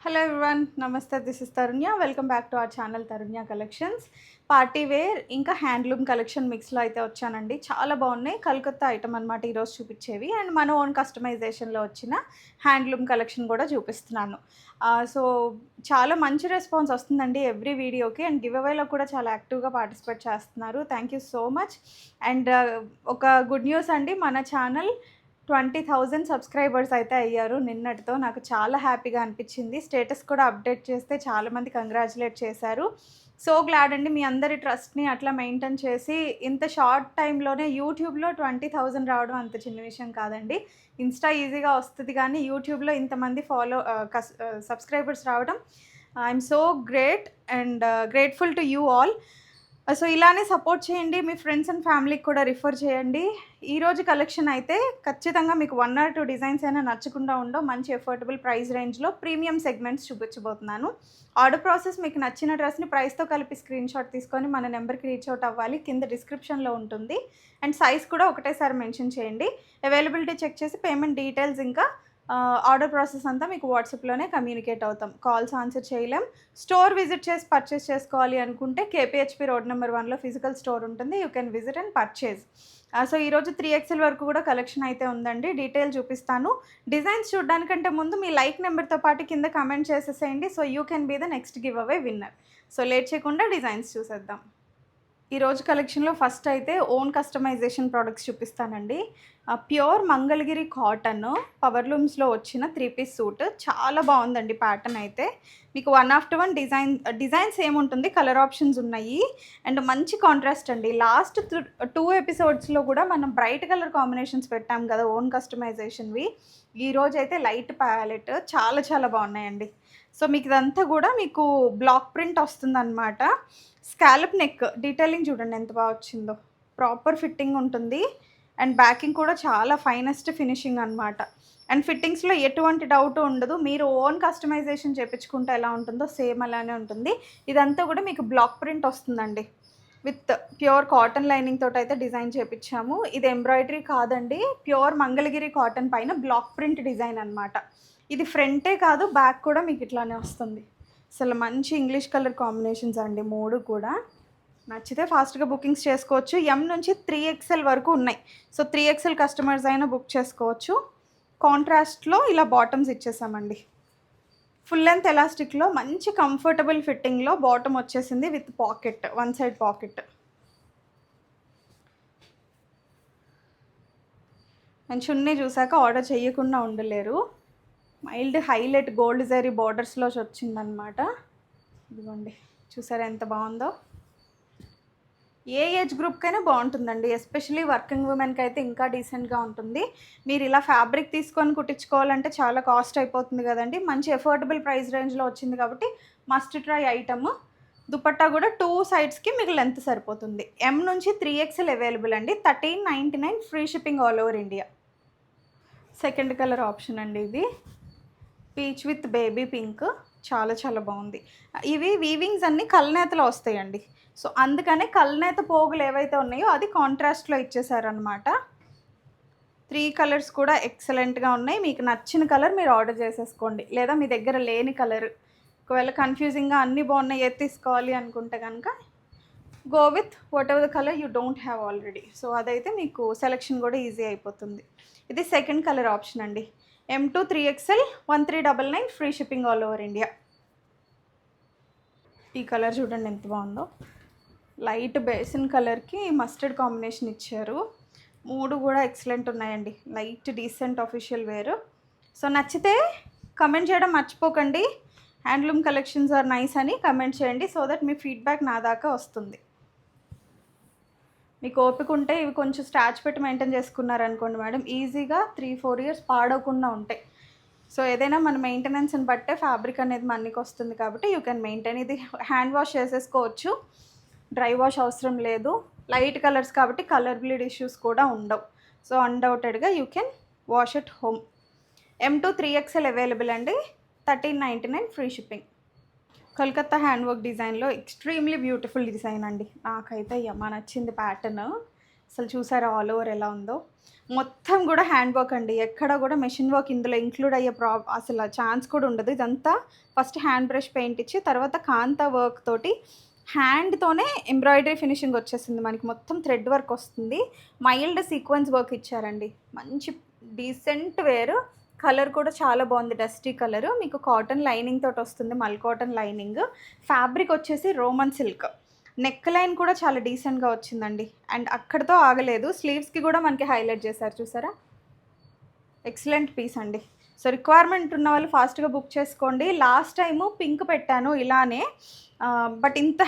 Hello everyone, నమస్తే. This is Tarunya. Welcome back to our channel Tarunya collections. Party wear ఇంకా handloom collection మిక్స్లో అయితే వచ్చానండి. చాలా బాగున్నాయి. కలకత్తా ఐటమ్ అనమాట ఈరోజు చూపించేవి. అండ్ మన ఓన్ కస్టమైజేషన్లో వచ్చిన హ్యాండ్లూమ్ కలెక్షన్ కూడా చూపిస్తున్నాను. సో చాలా మంచి రెస్పాన్స్ వస్తుందండి ఎవ్రీ వీడియోకి. అండ్ గివ్ అవేలో కూడా చాలా యాక్టివ్గా పార్టిసిపేట్ చేస్తున్నారు. Thank you so much. And ఒక గుడ్ న్యూస్ అండి, మన ఛానల్ 20,000 సబ్స్క్రైబర్స్ అయితే అయ్యారు నిన్నటితో. నాకు చాలా హ్యాపీగా అనిపించింది. స్టేటస్ కూడా అప్డేట్ చేస్తే చాలామంది కంగ్రాచులేట్ చేశారు. సో గ్లాడ్ అండి, మీ అందరి ట్రస్ట్ని అట్లా మెయింటైన్ చేసి ఇంత షార్ట్ టైంలోనే యూట్యూబ్లో 20,000 రావడం అంత చిన్న విషయం కాదండి. ఇన్స్టా ఈజీగా వస్తుంది, కానీ యూట్యూబ్లో ఇంతమంది సబ్స్క్రైబర్స్ రావడం I'm so great and grateful to you all. So ఇలానే సపోర్ట్ చేయండి, మీ ఫ్రెండ్స్ అండ్ ఫ్యామిలీకి కూడా రిఫర్ చేయండి. ఈరోజు కలెక్షన్ అయితే ఖచ్చితంగా మీకు 1 or 2 డిజైన్స్ అయినా నచ్చకుండా ఉండవు. మంచి ఎఫోర్డబుల్ ప్రైస్ రేంజ్లో ప్రీమియం సెగ్మెంట్స్ చూపించబోతున్నాను. ఆర్డర్ ప్రాసెస్ మీకు నచ్చిన డ్రెస్ని ప్రైస్తో కలిపి స్క్రీన్ షాట్ తీసుకొని మన నెంబర్కి రీచ్ అవుట్ అవ్వాలి. కింద డిస్క్రిప్షన్లో ఉంటుంది. అండ్ సైజ్ కూడా ఒకటేసారి మెన్షన్ చేయండి. అవైలబిలిటీ చెక్ చేసి పేమెంట్ డీటెయిల్స్ ఇంకా ఆర్డర్ ప్రాసెస్ అంతా మీకు వాట్సాప్లోనే కమ్యూనికేట్ అవుతాం. కాల్స్ ఆన్సర్ చేయలేం. స్టోర్ విజిట్ చేసి పర్చేస్ చేసుకోవాలి అనుకుంటే కేపీహెచ్పి రోడ్ నెంబర్ 1లో ఫిజికల్ స్టోర్ ఉంటుంది. You can visit and purchase. So ఈరోజు 3XL వరకు కూడా కలెక్షన్ అయితే ఉందండి. డీటెయిల్ చూపిస్తాను. డిజైన్స్ చూడడానికంటే ముందు మీ లైక్ నెంబర్తో పాటు కింద కమెంట్ చేసేసేయండి. So you can be the next giveaway winner. So late చేయకుండా డిజైన్స్ చూసేద్దాం. ఈరోజు కలెక్షన్లో ఫస్ట్ అయితే ఓన్ కస్టమైజేషన్ ప్రోడక్ట్స్ చూపిస్తానండి. ప్యూర్ మంగళగిరి కాటన్ పవర్లూమ్స్లో వచ్చిన 3 పీస్ సూట్ చాలా బాగుందండి. ప్యాటర్న్ అయితే మీకు 1 after 1 డిజైన్స్ ఏముంటుంది, కలర్ ఆప్షన్స్ ఉన్నాయి. అండ్ మంచి కాంట్రాస్ట్ అండి. లాస్ట్ 2 ఎపిసోడ్స్లో కూడా మనం బ్రైట్ కలర్ కాంబినేషన్స్ పెట్టాం కదా ఓన్ కస్టమైజేషన్వి. ఈరోజు అయితే లైట్ ప్యాలెట్ చాలా చాలా బాగున్నాయండి. సో మీకు ఇదంతా కూడా మీకు బ్లాక్ ప్రింట్ వస్తుందన్నమాట. స్కాలప్ నెక్ డీటెయిలింగ్ చూడండి ఎంత బాగా వచ్చిందో. ప్రాపర్ ఫిట్టింగ్ ఉంటుంది. అండ్ బ్యాకింగ్ కూడా చాలా ఫైనెస్ట్ ఫినిషింగ్ అనమాట. అండ్ ఫిట్టింగ్స్లో ఎటువంటి డౌట్ ఉండదు. మీరు ఓన్ కస్టమైజేషన్ చేయించుకుంటే ఎలా ఉంటుందో సేమ్ అలానే ఉంటుంది. ఇదంతా కూడా మీకు బ్లాక్ ప్రింట్ వస్తుందండి. విత్ ప్యూర్ కాటన్ లైనింగ్ తోటి అయితే డిజైన్ చేయించాము. ఇది ఎంబ్రాయిడరీ కాదండి, ప్యూర్ మంగళగిరి కాటన్ పైన బ్లాక్ ప్రింట్ డిజైన్ అనమాట. ఇది ఫ్రంటే కాదు, బ్యాక్ కూడా మీకు ఇట్లానే వస్తుంది. అసలు మంచి ఇంగ్లీష్ కలర్ కాంబినేషన్స్ అండి 3 కూడా. నచ్చితే ఫాస్ట్గా బుకింగ్స్ చేసుకోవచ్చు. M నుంచి 3XL వరకు ఉన్నాయి. సో 3XL కస్టమర్స్ అయినా బుక్ చేసుకోవచ్చు. కాంట్రాస్ట్లో ఇలా బాటమ్స్ ఇచ్చేసామండి. ఫుల్ లెంత్ ఎలాస్టిక్లో మంచి కంఫర్టబుల్ ఫిట్టింగ్లో బాటమ్ వచ్చేసింది with pocket, 1 side pocket. And chunni చూసాక ఆర్డర్ చేయకుండా ఉండలేరు. మైల్డ్ హైలైట్ గోల్డ్ జరీ బార్డర్స్లో వచ్చిందనమాట. ఇదిగోండి, చూసారా ఎంత బాగుందో. ఏ ఏజ్ గ్రూప్కైనా బాగుంటుందండి. ఎస్పెషలీ వర్కింగ్ ఉమెన్కి అయితే ఇంకా డీసెంట్గా ఉంటుంది. మీరు ఇలా ఫ్యాబ్రిక్ తీసుకొని కుట్టించుకోవాలంటే చాలా కాస్ట్ అయిపోతుంది కదండి. మంచి ఎఫోర్డబుల్ ప్రైస్ రేంజ్లో వచ్చింది కాబట్టి మస్ట్ ట్రై ఐటమ్. దుపట్టా కూడా 2 sides మీకు లెంత్ సరిపోతుంది. M నుంచి 3XL అవైలబుల్ అండి. 1399 free shipping all over India. Second colour option అండి ఇది. పీచ్ విత్ బేబీ పింక్ చాలా చాలా బాగుంది. ఇవి వీవింగ్స్ అన్నీ కల్నేతలో వస్తాయండి. సో అందుకనే కల్నేత పోగులు ఏవైతే ఉన్నాయో అది కాంట్రాస్ట్లో ఇచ్చేసారనమాట. 3 కలర్స్ కూడా ఎక్సలెంట్గా ఉన్నాయి. మీకు నచ్చిన కలర్ మీరు ఆర్డర్ చేసేసుకోండి. లేదా మీ దగ్గర లేని కలర్, ఒకవేళ కన్ఫ్యూజింగ్గా అన్నీ బాగున్నాయి ఏది తీసుకోవాలి అనుకుంటే కనుక go with whatever the colour you don't have already. So అదైతే మీకు సెలెక్షన్ కూడా ఈజీ అయిపోతుంది. ఇది సెకండ్ కలర్ ఆప్షన్ అండి. M to 3XL 1399 free shipping all over India. ఈ కలర్ చూడండి ఎంత బాగుందో. లైట్ బేసిన్ కలర్కి మస్టర్డ్ కాంబినేషన్ ఇచ్చారు. 3 కూడా ఎక్సలెంట్ ఉన్నాయండి. Light decent official wear. So నచ్చితే కమెంట్ చేయడం మర్చిపోకండి. హ్యాండ్లూమ్ కలెక్షన్స్ ఆర్ నైస్ అని కమెంట్ చేయండి. సో దట్ మీ ఫీడ్బ్యాక్ నా దాకా వస్తుంది. మీకు ఓపిక ఉంటే ఇవి కొంచెం స్టాచ్ పెట్టి మెయింటైన్ చేసుకున్నారనుకోండి మేడం, ఈజీగా 3-4 years పాడవకుండా ఉంటాయి. సో ఏదైనా మన మెయింటెనెన్స్ని బట్టే ఫ్యాబ్రిక్ అనేది మనకి వస్తుంది కాబట్టి యూ కెన్ మెయింటైన్. ఇది హ్యాండ్ వాష్ చేసేసుకోవచ్చు, డ్రై వాష్ అవసరం లేదు. లైట్ కలర్స్ కాబట్టి కలర్ బ్లీడ్ ఇష్యూస్ కూడా ఉండవు. సో అన్డౌటెడ్గా you can wash at home. M to 3XL available అండి. 1399 free shipping. Calcutta hand work డిజైన్లో ఎక్స్ట్రీమ్లీ బ్యూటిఫుల్ డిజైన్ అండి. నాకైతే యమా నచ్చింది ప్యాటర్న్. అసలు చూసారా ఆల్ ఓవర్ ఎలా ఉందో. మొత్తం కూడా హ్యాండ్ వర్క్ అండి. ఎక్కడ కూడా మెషిన్ వర్క్ ఇందులో ఇంక్లూడ్ అయ్యే అసలు ఛాన్స్ కూడా ఉండదు. ఇదంతా ఫస్ట్ హ్యాండ్ బ్రష్ పెయింట్ ఇచ్చి తర్వాత కాంతా వర్క్ తోటి హ్యాండ్‌తోనే ఎంబ్రాయిడరీ ఫినిషింగ్ వచ్చేసింది. మనకి మొత్తం థ్రెడ్ వర్క్ వస్తుంది. మైల్డ్ సీక్వెన్స్ వర్క్ ఇచ్చారండి. మంచి డీసెంట్ వేర్. కలర్ కూడా చాలా బాగుంది. Dusty colour. మీకు కాటన్ లైనింగ్ తోటి వస్తుంది. మల్ కాటన్ లైనింగ్. ఫ్యాబ్రిక్ వచ్చేసి రోమన్ సిల్క్. నెక్ లైన్ కూడా చాలా డీసెంట్‌గా వచ్చిందండి. అండ్ అక్కడితో ఆగలేదు. స్లీవ్స్‌కి కూడా మనకి హైలైట్ చేశారు చూసారా? ఎక్సలెంట్ పీస్ అండి. సో రిక్వైర్మెంట్ ఉన్న వాళ్ళు ఫాస్ట్‌గా బుక్ చేసుకోండి. లాస్ట్ టైము పింక్ పెట్టాను ఇలానే. బట్ ఇంత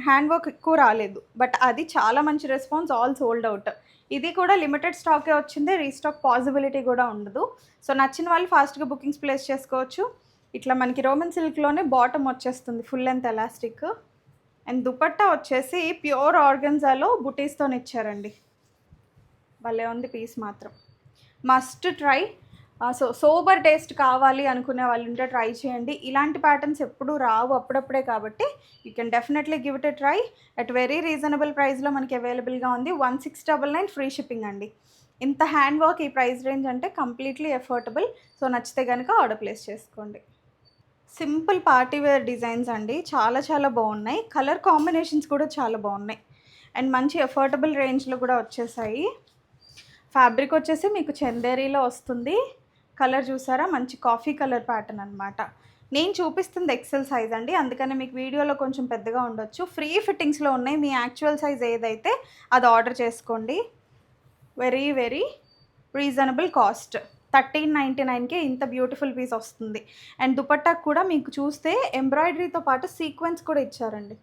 హ్యాండ్ వర్క్ ఎక్కువ రాలేదు. బట్ అది చాలా మంచి రెస్పాన్స్. All sold out. ఇది కూడా లిమిటెడ్ స్టాకే వచ్చింది. రీస్టాక్ పాసిబిలిటీ కూడా ఉండదు. సో నచ్చిన వాళ్ళు ఫాస్ట్‌గా బుకింగ్స్ ప్లేస్ చేసుకోవచ్చు. ఇట్లా మనకి రోమన్ సిల్క్‌లోనే బాటమ్ వచ్చేస్తుంది. Full length elastic. And dupatta వచ్చేసి ప్యూర్ ఆర్గన్జాలో బుటీస్‌తోని ఇచ్చారండి. భలే ఉంది పీస్ మాత్రం. Must try. సోబర్ టేస్ట్ కావాలి అనుకునే వాళ్ళు ఉంటే ట్రై చేయండి. ఇలాంటి ప్యాటర్న్స్ ఎప్పుడూ రావు, అప్పుడప్పుడే కాబట్టి you can definitely give it a try. At very reasonable ప్రైస్లో మనకి అవైలబుల్గా ఉంది. 1699 ఫ్రీ షిప్పింగ్ అండి. ఇంత హ్యాండ్ వర్క్ ఈ ప్రైస్ రేంజ్ అంటే కంప్లీట్లీ ఎఫోర్డబుల్. సో నచ్చితే కనుక ఆర్డర్ ప్లేస్ చేసుకోండి. సింపుల్ పార్టీ వేర్ డిజైన్స్ అండి. చాలా చాలా బాగున్నాయి. కలర్ కాంబినేషన్స్ కూడా చాలా బాగున్నాయి. అండ్ మంచి ఎఫోర్డబుల్ రేంజ్లో కూడా వచ్చేసాయి. ఫ్యాబ్రిక్ వచ్చేసి మీకు చందేరీలో వస్తుంది. కలర్ చూసారా? మంచి కాఫీ కలర్ ప్యాటర్న్ అనమాట. నేను చూపిస్తుంది ఎక్సెల్ సైజ్ అండి. అందుకని మీకు వీడియోలో కొంచెం పెద్దగా ఉండొచ్చు. ఫ్రీ ఫిట్టింగ్స్లో ఉన్నాయి. మీ యాక్చువల్ సైజ్ ఏదైతే అది ఆర్డర్ చేసుకోండి. Very very reasonable cost. 1399కే ఇంత బ్యూటిఫుల్ పీస్ వస్తుంది. అండ్ దుపట్టాకు కూడా మీకు చూస్తే ఎంబ్రాయిడరీతో పాటు సీక్వెన్స్ కూడా ఇచ్చారండి.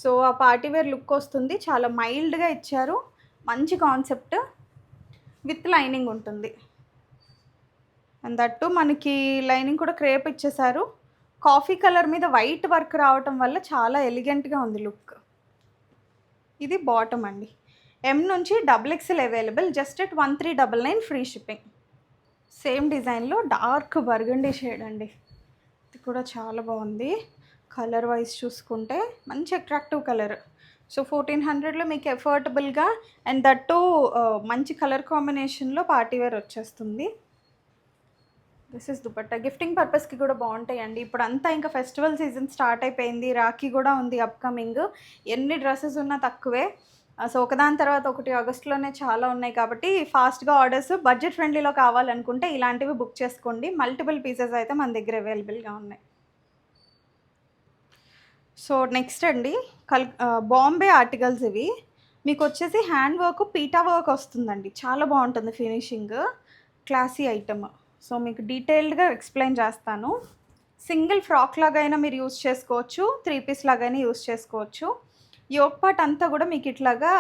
సో ఆ పార్టీవేర్ లుక్ వస్తుంది. చాలా మైల్డ్గా ఇచ్చారు. మంచి కాన్సెప్ట్. విత్ లైనింగ్ ఉంటుంది. అండ్ దట్టు మనకి లైనింగ్ కూడా క్రేప్ ఇచ్చేసారు. కాఫీ కలర్ మీద వైట్ వర్క్ రావటం వల్ల చాలా ఎలిగెంట్గా ఉంది లుక్. ఇది బాటమ్ అండి. M నుంచి XXL available. Just at 1399 free shipping. Same డిజైన్లో డార్క్ బర్గండీ షేడ్ అండి. ఇది కూడా చాలా బాగుంది. కలర్ వైజ్ చూసుకుంటే మంచి అట్రాక్టివ్ కలర్. సో 1400లో మీకు ఎఫోర్డబుల్గా అండ్ దట్టు మంచి కలర్ కాంబినేషన్లో పార్టీవేర్ వచ్చేస్తుంది. This is dupatta. గిఫ్టింగ్ పర్పస్కి కూడా బాగుంటాయండి. ఇప్పుడు అంతా ఇంకా ఫెస్టివల్ సీజన్ స్టార్ట్ అయిపోయింది. రాఖీ కూడా ఉంది అప్కమింగ్. ఎన్ని డ్రెస్సెస్ ఉన్నా తక్కువే. సో ఒకదాని తర్వాత ఒకటి ఆగస్టులోనే చాలా ఉన్నాయి కాబట్టి ఫాస్ట్గా ఆర్డర్స్ బడ్జెట్ ఫ్రెండ్లీలో కావాలనుకుంటే ఇలాంటివి బుక్ చేసుకోండి. మల్టిపుల్ పీసెస్ అయితే మన దగ్గర అవైలబుల్గా ఉన్నాయి. సో నెక్స్ట్ అండి బాంబే ఆర్టికల్స్ ఇవి. మీకు వచ్చేసి హ్యాండ్ వర్క్ పీటా వర్క్ వస్తుందండి. చాలా బాగుంటుంది ఫినిషింగ్. Classy item. సో మీకు డీటెయిల్డ్గా ఎక్స్ప్లెయిన్ చేస్తాను. సింగిల్ ఫ్రాక్ లాగైనా మీరు యూస్ చేసుకోవచ్చు. 3 పీస్ లాగైనా యూస్ చేసుకోవచ్చు. యోక్ పార్ట్ అంతా కూడా మీకు ఇట్లాగా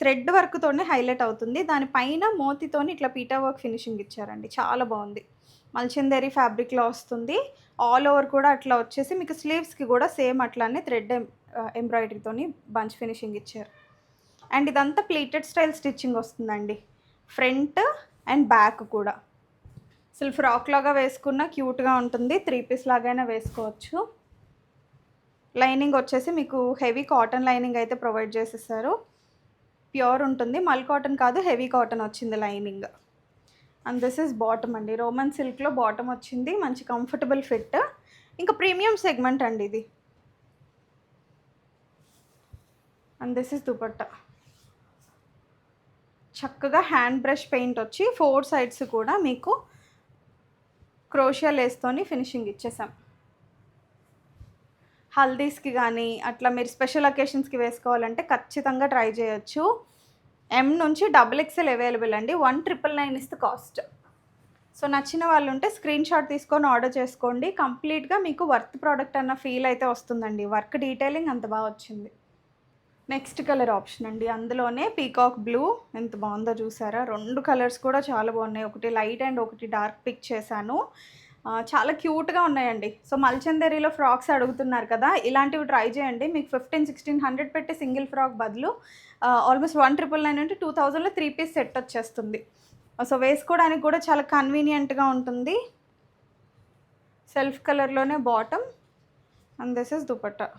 థ్రెడ్ వర్క్తోనే హైలైట్ అవుతుంది. దానిపైన మోతితోని ఇట్లా పీటా వర్క్ ఫినిషింగ్ ఇచ్చారండి. చాలా బాగుంది. మల్చందేరి ఫ్యాబ్రిక్లో వస్తుంది. ఆల్ ఓవర్ కూడా అట్లా వచ్చేసి మీకు స్లీవ్స్కి కూడా సేమ్ అట్లానే థ్రెడ్ ఎంబ్రాయిడరీతోని బంచ్ ఫినిషింగ్ ఇచ్చారు. అండ్ ఇదంతా ప్లీటెడ్ స్టైల్ స్టిచ్చింగ్ వస్తుందండి. ఫ్రంట్ అండ్ బ్యాక్ కూడా. అసలు ఫ్రాక్ లాగా వేసుకున్న క్యూట్గా ఉంటుంది. 3 పీస్ లాగైనా వేసుకోవచ్చు. లైనింగ్ వచ్చేసి మీకు హెవీ కాటన్ లైనింగ్ అయితే ప్రొవైడ్ చేసేసారు. ప్యూర్ ఉంటుంది. మల్ కాటన్ కాదు, హెవీ కాటన్ వచ్చింది lining. And this is bottom అండి. రోమన్ సిల్క్లో బాటమ్ వచ్చింది. మంచి కంఫర్టబుల్ ఫిట్. ఇంకా ప్రీమియం సెగ్మెంట్ అండి ఇది. And this is dupatta. చక్కగా హ్యాండ్ బ్రష్ పెయింట్ వచ్చి 4 సైడ్స్ కూడా మీకు క్రోషియా లేస్తోని ఫినిషింగ్ ఇచ్చేసాం. హల్దీస్కి కానీ అట్లా మీరు స్పెషల్ అకేషన్స్కి వేసుకోవాలంటే ఖచ్చితంగా ట్రై చేయొచ్చు. M నుంచి XXL అవైలబుల్ అండి. 1999 ఇస్ ద కాస్ట్. సో నచ్చిన వాళ్ళు ఉంటే స్క్రీన్ షాట్ తీసుకొని ఆర్డర్ చేసుకోండి. కంప్లీట్గా మీకు వర్త్ ప్రోడక్ట్ అన్న ఫీల్ అయితే వస్తుందండి. వర్క్ డీటెయిలింగ్ అంత బాగా వచ్చింది. నెక్స్ట్ కలర్ ఆప్షన్ అండి. అందులోనే పీకాక్ బ్లూ. ఎంత బాగుందో చూసారా? 2 కలర్స్ కూడా చాలా బాగున్నాయి. ఒకటి లైట్ అండ్ ఒకటి డార్క్ పిక్ చేశాను. చాలా క్యూట్గా ఉన్నాయండి. సో మల్చందేరిలో ఫ్రాక్స్ అడుగుతున్నారు కదా, ఇలాంటివి ట్రై చేయండి. మీకు 1500-1600 పెట్టి సింగిల్ ఫ్రాక్ బదులు ఆల్మోస్ట్ 1999 అంటే 2000లో 3 పీస్ సెట్ వచ్చేస్తుంది. సో వేసుకోవడానికి కూడా చాలా కన్వీనియంట్గా ఉంటుంది. సెల్ఫ్ కలర్లోనే bottom. And this is dupatta.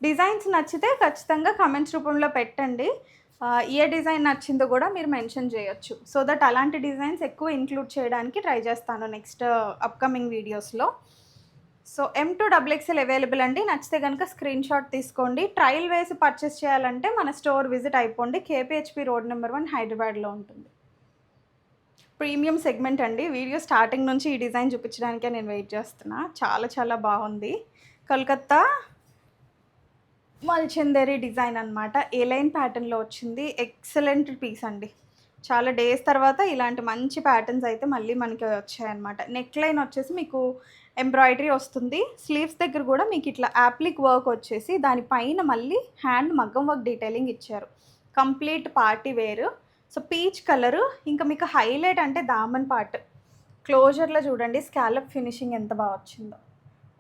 Designs నచ్చితే ఖచ్చితంగా కమెంట్స్ రూపంలో పెట్టండి. ఏ డిజైన్ నచ్చిందో కూడా మీరు మెన్షన్ చేయొచ్చు. సో దట్ అలాంటి డిజైన్స్ ఎక్కువ ఇంక్లూడ్ చేయడానికి ట్రై చేస్తాను నెక్స్ట్ అప్కమింగ్ వీడియోస్లో. సో M2XXL అవైలబుల్ అండి. నచ్చితే కనుక స్క్రీన్ షాట్ తీసుకోండి. ట్రయల్ వేసి పర్చేస్ చేయాలంటే మన స్టోర్ విజిట్ అయిపోండి. KPHP రోడ్ నెంబర్ 1 హైదరాబాద్లో ఉంటుంది. ప్రీమియం సెగ్మెంట్ అండి. వీడియో స్టార్టింగ్ నుంచి ఈ డిజైన్ చూపించడానికే నేను వెయిట్ చేస్తున్నా. చాలా చాలా బాగుంది. కలకత్తా మల్చందేరి డిజైన్ అనమాట. ఏ లైన్ ప్యాటర్న్లో వచ్చింది. ఎక్సలెంట్ పీస్ అండి. చాలా డేస్ తర్వాత ఇలాంటి మంచి ప్యాటర్న్స్ అయితే మళ్ళీ మనకి వచ్చాయన్నమాట. నెక్ లైన్ వచ్చేసి మీకు ఎంబ్రాయిడరీ వస్తుంది. స్లీవ్స్ దగ్గర కూడా మీకు ఇట్లా యాప్లిక్ వర్క్ వచ్చేసి దానిపైన మళ్ళీ హ్యాండ్ మగ్గం వర్క్ డీటెయిలింగ్ ఇచ్చారు. Complete party wear. So peach colour. ఇంకా మీకు హైలైట్ అంటే దామన్ పార్ట్. క్లోజర్లో చూడండి స్కాలప్ ఫినిషింగ్ ఎంత బాగా వచ్చిందో.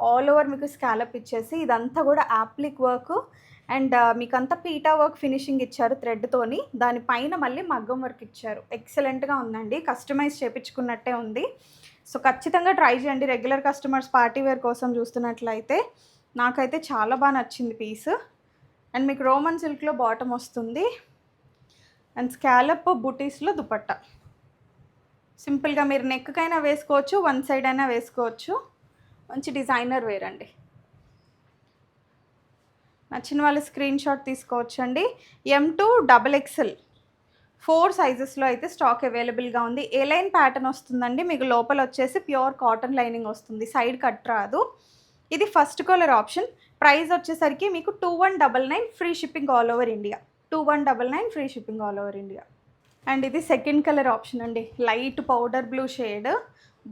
ఆల్ ఓవర్ మీకు స్కాలప్ ఇచ్చేసి ఇదంతా కూడా యాప్లిక్ వర్క్ అండ్ మీకంతా పీటా వర్క్ ఫినిషింగ్ ఇచ్చారు థ్రెడ్తోని. దానిపైన మళ్ళీ మగ్గం వర్క్ ఇచ్చారు. ఎక్సలెంట్గా ఉందండి. కస్టమైజ్ చేయించుకున్నట్టే ఉంది. సో ఖచ్చితంగా ట్రై చేయండి. రెగ్యులర్ కస్టమర్స్ పార్టీ వేర్ కోసం చూస్తున్నట్లయితే నాకైతే చాలా బాగా నచ్చింది పీస్. అండ్ మీకు రోమన్ సిల్క్లో బాటమ్ వస్తుంది అండ్ స్కాలప్ బుటీస్లో దుపట్టా. సింపుల్గా మీరు నెక్కైనా వేసుకోవచ్చు, వన్ సైడ్ అయినా వేసుకోవచ్చు. మంచి డిజైనర్ వేర్ అండి. నచ్చిన వాళ్ళు స్క్రీన్ షాట్ తీసుకోవచ్చండి. M2XXL 4 సైజెస్లో అయితే స్టాక్ అవైలబుల్గా ఉంది. ఏ లైన్ ప్యాటర్న్ వస్తుందండి. మీకు లోపల వచ్చేసి ప్యూర్ కాటన్ లైనింగ్ వస్తుంది. సైడ్ కట్ రాదు. ఇది ఫస్ట్ కలర్ ఆప్షన్. ప్రైస్ వచ్చేసరికి మీకు 2199 free shipping all over India. 2199 free shipping all over India. And ఇది సెకండ్ కలర్ ఆప్షన్ అండి. Light powder blue shade.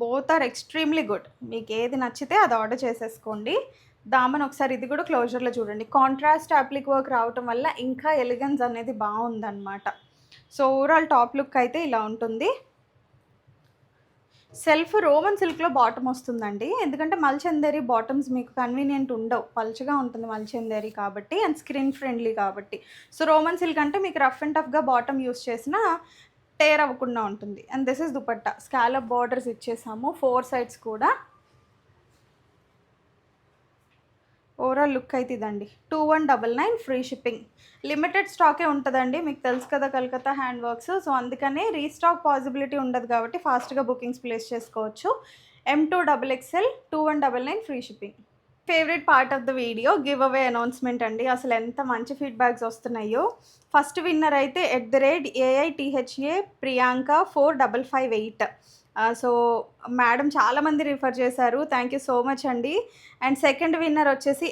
Both are extremely good. మీకు ఏది నచ్చితే అది ఆర్డర్ చేసేసుకోండి. దామన్ ఒకసారి ఇది కూడా క్లోజర్లో చూడండి. కాంట్రాస్ట్ అప్లిక్ వర్క్ రావటం వల్ల ఇంకా ఎలిగెన్స్ అనేది బాగుందన్నమాట. సో ఓవరాల్ టాప్ లుక్ అయితే ఇలా ఉంటుంది. సెల్ఫ్ రోమన్ సిల్క్లో బాటమ్ వస్తుందండి. ఎందుకంటే మల్చందేరి బాటమ్స్ మీకు కన్వీనియంట్ ఉండవు. పల్చగా ఉంటుంది మల్చందేరి కాబట్టి అండ్ స్క్రీన్ ఫ్రెండ్లీ కాబట్టి. సో రోమన్ సిల్క్ అంటే మీకు రఫ్ అండ్ టఫ్గా బాటమ్ యూస్ చేసినా టేర్ అవ్వకుండా ఉంటుంది. And this is dupatta. Scallop borders ఇచ్చేసాము 4 సైడ్స్ కూడా. ఓవరాల్ లుక్ అయితే ఇదండి. 2199 ఫ్రీ షిప్పింగ్. లిమిటెడ్ స్టాకే ఉంటుందండి. మీకు తెలుసు కదా కలకత్తా హ్యాండ్ వర్క్స్. సో అందుకనే రీస్టాక్ పాసిబిలిటీ ఉండదు కాబట్టి ఫాస్ట్గా బుకింగ్స్ ప్లేస్ చేసుకోవచ్చు. M2XXL 2199 free shipping. Favourite part of the video give away announcement అండి. అసలు ఎంత మంచి ఫీడ్బ్యాక్స్ వస్తున్నాయో. ఫస్ట్ విన్నర్ అయితే @AITHA ప్రియాంక 4558. సో మేడం చాలామంది రిఫర్ చేశారు. థ్యాంక్ యూ సో మచ్ అండి. అండ్ సెకండ్ విన్నర్ వచ్చేసి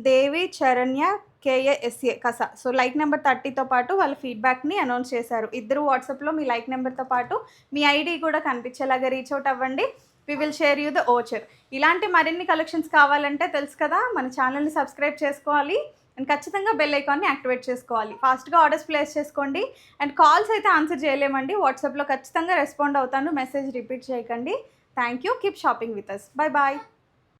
@Devi Charanya KASA Kasa. So like number 30తో పాటు వాళ్ళ ఫీడ్బ్యాక్ని అనౌన్స్ చేశారు. ఇద్దరు వాట్సాప్లో మీ లైక్ నెంబర్తో పాటు మీ ఐడి కూడా కనిపించేలాగా రీచ్ అవుట్ అవ్వండి. We will share you the voucher. ఇలాంటి మరిన్ని కలెక్షన్స్ కావాలంటే తెలుసు కదా మన ఛానల్ని సబ్స్క్రైబ్ చేసుకోవాలి అండ్ ఖచ్చితంగా బెల్ ఐకాన్ని యాక్టివేట్ చేసుకోవాలి. ఫాస్ట్గా ఆర్డర్స్ ప్లేస్ చేసుకోండి. అండ్ కాల్స్ అయితే ఆన్సర్ చేయలేమండి. వాట్సాప్లో ఖచ్చితంగా రెస్పాండ్ అవుతాను. మెసేజ్ రిపీట్ చేయకండి. Thank you. Keep shopping with us. Bye bye.